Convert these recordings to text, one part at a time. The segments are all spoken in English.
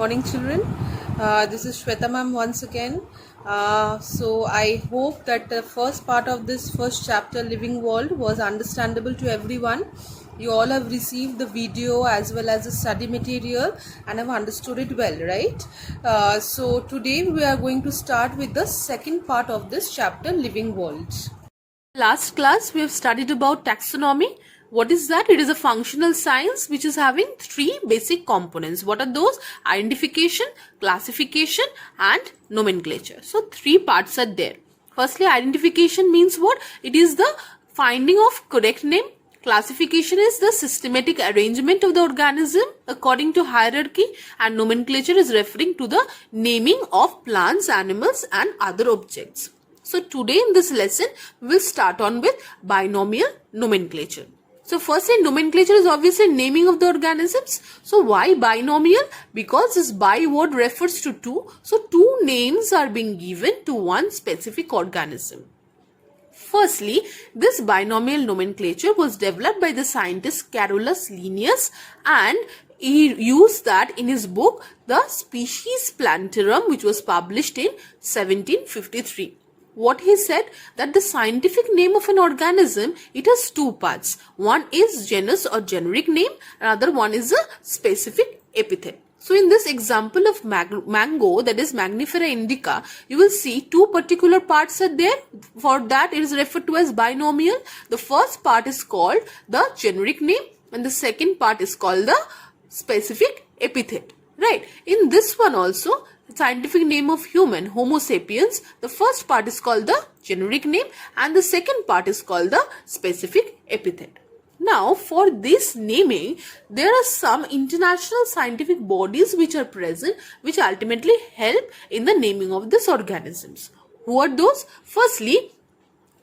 Morning, children. This is Shweta ma'am once again. So I hope that the first part of this first chapter, Living World, was understandable to everyone. You all have received the video as well as the study material and have understood it well, right? So today we are going to start with the second part of this chapter, Living World. Last class we have studied about taxonomy. What is that? It is a functional science which is having three basic components. What are those? Identification, classification and nomenclature. So three parts are there. Firstly, identification means what? It is the finding of correct name. Classification is the systematic arrangement of the organism according to hierarchy, and nomenclature is referring to the naming of plants, animals and other objects. So today in this lesson, we'll start on with binomial nomenclature. So firstly, nomenclature is obviously naming of the organisms. So why binomial? Because this bi word refers to two. So two names are being given to one specific organism. Firstly, this binomial nomenclature was developed by the scientist Carolus Linnaeus, and he used that in his book The Species Plantarum, which was published in 1753. What he said, that the scientific name of an organism, it has two parts. One is genus or generic name, another one is a specific epithet. So in this example of mango, that is Mangifera indica, you will see two particular parts are there. For that, it is referred to as binomial. The first part is called the generic name and the second part is called the specific epithet. Right. In this one also, scientific name of human, Homo sapiens, the first part is called the generic name and the second part is called the specific epithet. Now, for this naming, there are some international scientific bodies which are present, which ultimately help in the naming of these organisms. Who are those? Firstly,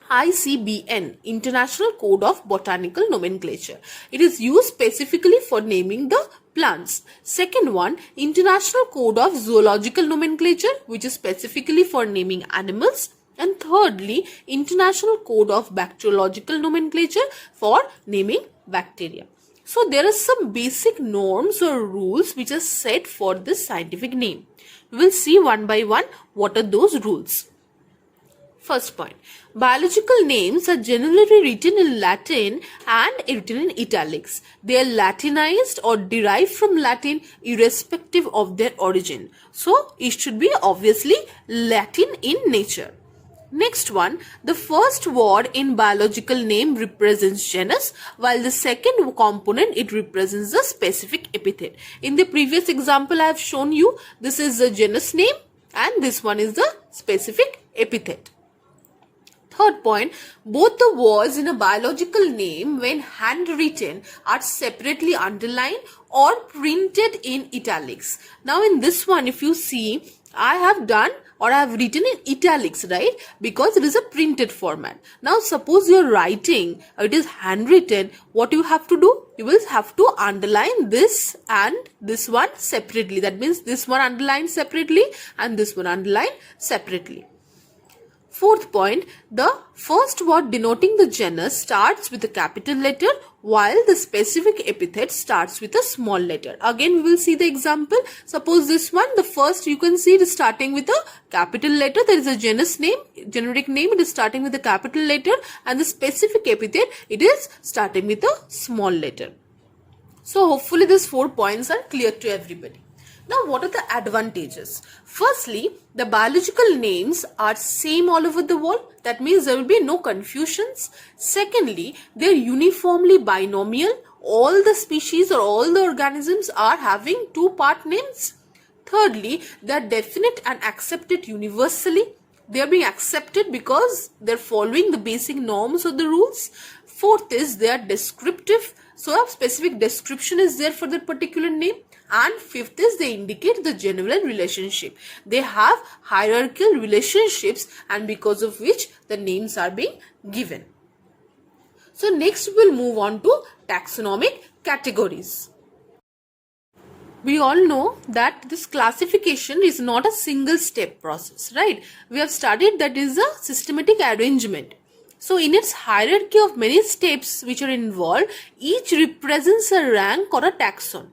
ICBN, International Code of Botanical Nomenclature. It is used specifically for naming the plants. Second one, International Code of Zoological Nomenclature, which is specifically for naming animals. And thirdly, International Code of Bacteriological Nomenclature for naming bacteria. So there are some basic norms or rules which are set for this scientific name. We will see one by one what are those rules. First point, biological names are generally written in Latin and written in italics. They are Latinized or derived from Latin irrespective of their origin. So it should be obviously Latin in nature. Next one, the first word in biological name represents genus, while the second component, it represents the specific epithet. In the previous example I have shown you, this is the genus name and this one is the specific epithet. Third point, both the words in a biological name when handwritten are separately underlined or printed in italics. Now in this one, if you see, I have done or I have written in italics, right? Because it is a printed format. Now suppose you are writing, it is handwritten, what you have to do? You will have to underline this and this one separately. That means this one underlined separately and this one underlined separately. Fourth point, the first word denoting the genus starts with a capital letter while the specific epithet starts with a small letter. Again, we will see the example. Suppose this one, the first you can see it is starting with a capital letter. There is a genus name, generic name, it is starting with a capital letter, and the specific epithet, it is starting with a small letter. So hopefully these 4 points are clear to everybody. Now, what are the advantages? Firstly, the biological names are same all over the world. That means there will be no confusions. Secondly, they are uniformly binomial. All the species or all the organisms are having two-part names. Thirdly, they are definite and accepted universally. They are being accepted because they are following the basic norms or the rules. Fourth is they are descriptive. So a specific description is there for that particular name. And fifth is they indicate the general relationship. They have hierarchical relationships and because of which the names are being given. So next we'll move on to taxonomic categories. We all know that this classification is not a single step process, right? We have studied that is a systematic arrangement. So in its hierarchy of many steps which are involved, each represents a rank or a taxon.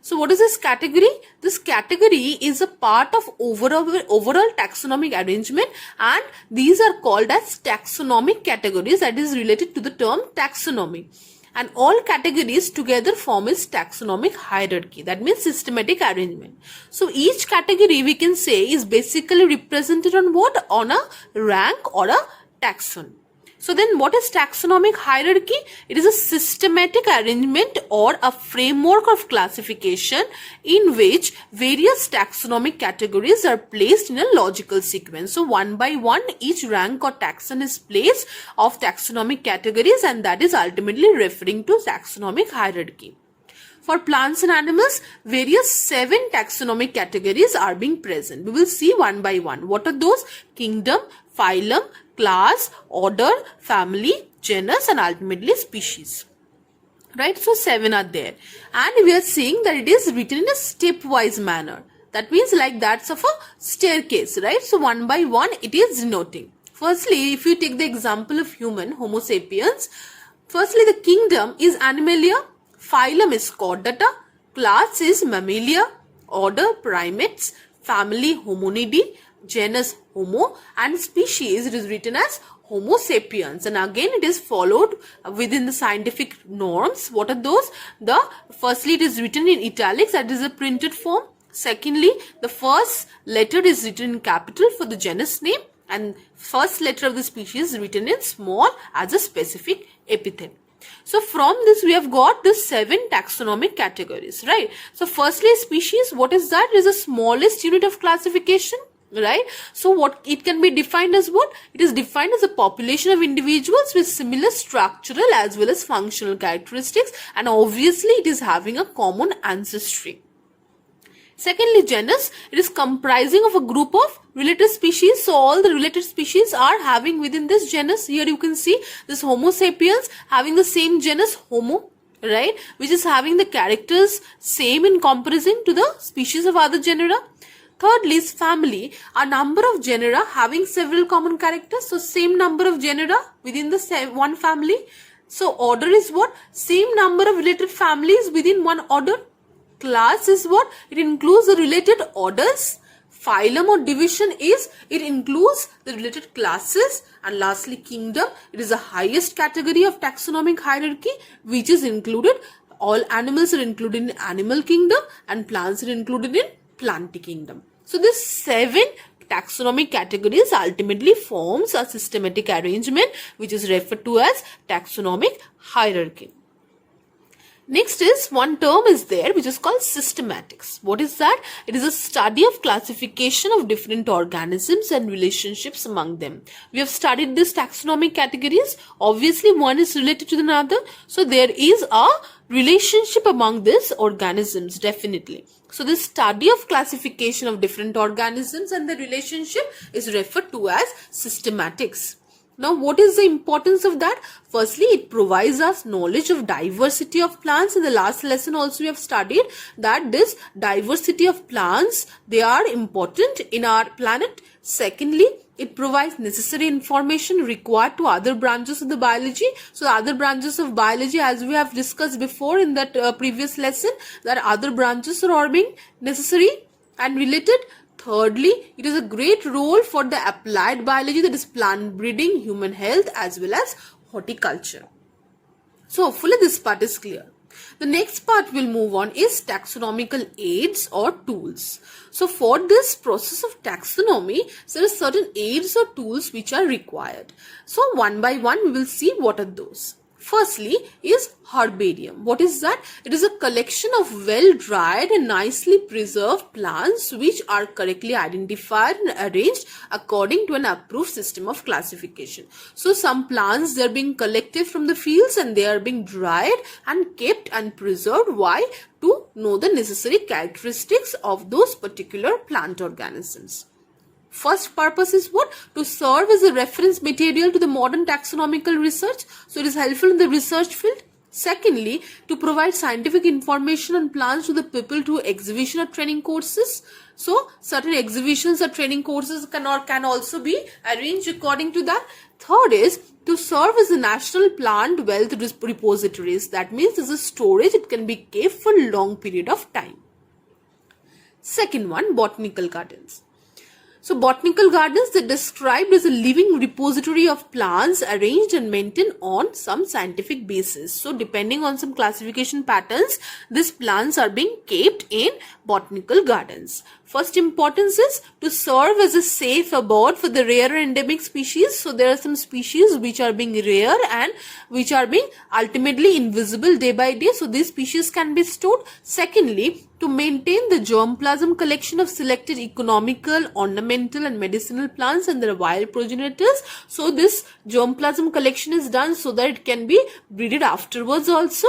So what is this category? This category is a part of overall taxonomic arrangement, and these are called as taxonomic categories, that is related to the term taxonomy. And all categories together form its taxonomic hierarchy, that means systematic arrangement. So each category we can say is basically represented on what? On a rank or a taxon. So then what is taxonomic hierarchy? It is a systematic arrangement or a framework of classification in which various taxonomic categories are placed in a logical sequence. So one by one each rank or taxon is placed of taxonomic categories, and that is ultimately referring to taxonomic hierarchy. For plants and animals, various 7 taxonomic categories are being present. We will see one by one. What are those? Kingdom, phylum, class, order, family, genus, and ultimately species. Right? So 7 are there. And we are seeing that it is written in a stepwise manner. That means like that's of a staircase, right? So one by one it is denoting. Firstly, if you take the example of human, Homo sapiens, firstly the kingdom is Animalia, phylum is Chordata, class is Mammalia, order primates, family Hominidae, genus Homo, and species it is written as Homo sapiens. And again it is followed within the scientific norms. What are those? Firstly it is written in italics, that is a printed form. Secondly, the first letter is written in capital for the genus name, and first letter of the species is written in small as a specific epithet. So from this we have got the 7 taxonomic categories, right? So firstly species, what is that? It is the smallest unit of classification, right? So what it can be defined as what? It is defined as a population of individuals with similar structural as well as functional characteristics, and obviously it is having a common ancestry. Secondly, genus, it is comprising of a group of related species. So all the related species are having within this genus. Here you can see this Homo sapiens having the same genus Homo, right, which is having the characters same in comparison to the species of other genera. Thirdly is family, a number of genera having several common characters. So same number of genera within the one family. So order is what? Same number of related families within one order. Class is what? It includes the related orders. Phylum or division is, it includes the related classes. And lastly, kingdom, it is the highest category of taxonomic hierarchy, which is included, all animals are included in animal kingdom and plants are included in plant kingdom. So this 7 taxonomic categories ultimately forms a systematic arrangement which is referred to as taxonomic hierarchy. Next is one term is there which is called systematics. What is that? It is a study of classification of different organisms and relationships among them. We have studied these taxonomic categories. Obviously one is related to another. So there is a relationship among these organisms, definitely. So this study of classification of different organisms and the relationship is referred to as systematics. Now, what is the importance of that? Firstly, it provides us knowledge of diversity of plants. In the last lesson also we have studied that this diversity of plants, they are important in our planet. Secondly, it provides necessary information required to other branches of the biology. So, other branches of biology, as we have discussed before in that previous lesson, that other branches are being necessary and related. Thirdly, it is a great role for the applied biology, that is plant breeding, human health as well as horticulture. So hopefully this part is clear. The next part we'll move on is taxonomical aids or tools. So for this process of taxonomy, there are certain aids or tools which are required. So one by one we will see what are those. Firstly is herbarium. What is that? It is a collection of well-dried and nicely preserved plants which are correctly identified and arranged according to an approved system of classification. So some plants, they are being collected from the fields and they are being dried and kept and preserved. Why? To know the necessary characteristics of those particular plant organisms. First purpose is what? To serve as a reference material to the modern taxonomical research. So it is helpful in the research field. Secondly, to provide scientific information on plants to the people through exhibition or training courses. So certain exhibitions or training courses can also be arranged according to that. Third is to serve as a national plant wealth repositories. That means as a storage, it can be kept for a long period of time. Second one, botanical gardens. So botanical gardens, they're described as a living repository of plants arranged and maintained on some scientific basis. So depending on some classification patterns, these plants are being kept in botanical gardens. First importance is to serve as a safe abode for the rare and endemic species. So there are some species which are being rare and which are being ultimately invisible day by day. So these species can be stored. Secondly, to maintain the germplasm collection of selected economical, ornamental and medicinal plants and their wild progenitors. So this germplasm collection is done so that it can be breeded afterwards also.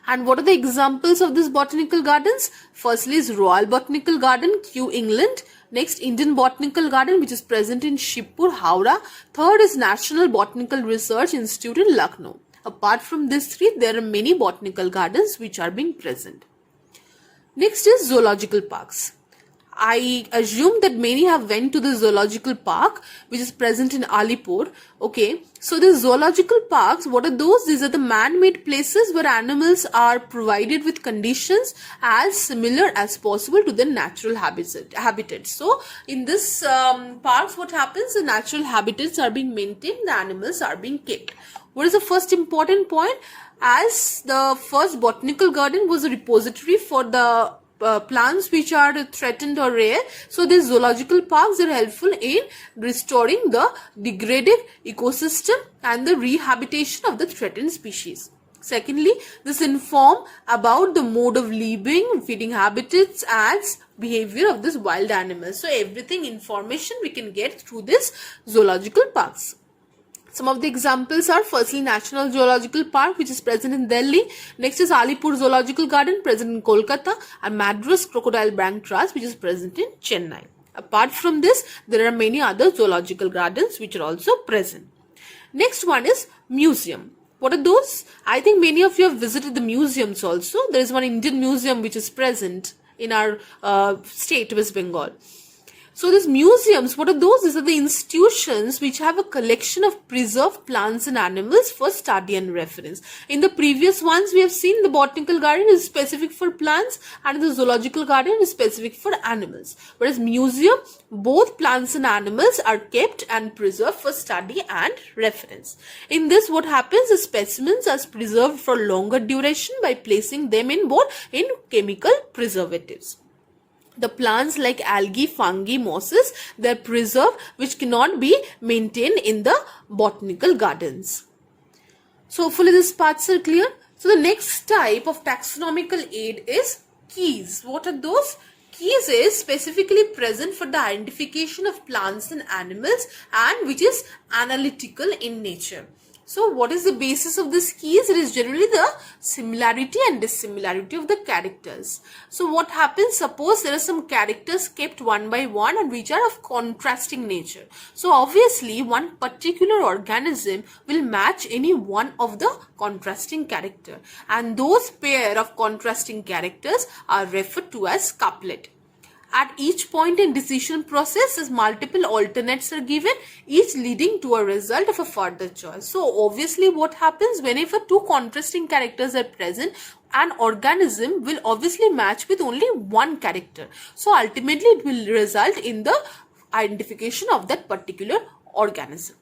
And what are the examples of these botanical gardens? Firstly is Royal Botanical Garden, Kew, England. Next, Indian Botanical Garden, which is present in Shibpur, Howrah. Third is National Botanical Research Institute in Lucknow. Apart from these three, there are many botanical gardens which are being present. Next is zoological parks. I assume that many have went to the zoological park which is present in Alipur. Okay, so the zoological parks, what are those? These are the man-made places where animals are provided with conditions as similar as possible to their natural habitat. So in this parks, what happens? The natural habitats are being maintained, the animals are being kept. What is the first important point? As the first botanical garden was a repository for the plants which are threatened or rare, so these zoological parks are helpful in restoring the degraded ecosystem and the rehabilitation of the threatened species. Secondly, this inform about the mode of living, feeding habitats and behavior of this wild animals. So everything information we can get through this zoological parks. Some of the examples are firstly National Zoological Park, which is present in Delhi. Next is Alipur Zoological Garden, present in Kolkata, and Madras Crocodile Bank Trust, which is present in Chennai. Apart from this, there are many other zoological gardens which are also present. Next one is museum. What are those? I think many of you have visited the museums also. There is one Indian museum which is present in our state, West Bengal. So these museums, what are those? These are the institutions which have a collection of preserved plants and animals for study and reference. In the previous ones, we have seen the botanical garden is specific for plants and the zoological garden is specific for animals. Whereas museum, both plants and animals are kept and preserved for study and reference. In this, what happens? The specimens are preserved for longer duration by placing them in chemical preservatives. The plants like algae, fungi, mosses, they are preserved which cannot be maintained in the botanical gardens. So hopefully these parts are clear. So the next type of taxonomical aid is keys. What are those? Keys is specifically present for the identification of plants and animals and which is analytical in nature. So what is the basis of this keys? It is generally the similarity and dissimilarity of the characters. So what happens? Suppose there are some characters kept one by one and which are of contrasting nature. So obviously one particular organism will match any one of the contrasting character. And those pair of contrasting characters are referred to as couplet. At each point in decision process, as multiple alternates are given, each leading to a result of a further choice. So obviously what happens whenever two contrasting characters are present, an organism will obviously match with only one character. So ultimately it will result in the identification of that particular organism.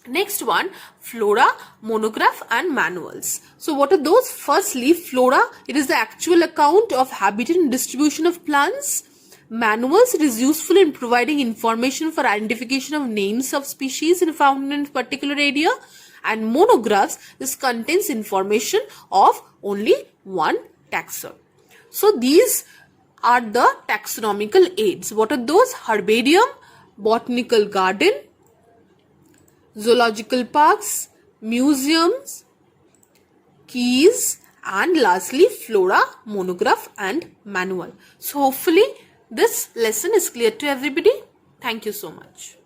Next one, flora, monograph and manuals. So what are those? Firstly, flora, it is the actual account of habitat and distribution of plants. Manuals, it is useful in providing information for identification of names of species found in a particular area. And monographs, this contains information of only one taxon. So these are the taxonomical aids. What are those? Herbarium, botanical garden, zoological parks, museums, keys, and lastly flora, monograph and manual. So hopefully this lesson is clear to everybody. Thank you so much.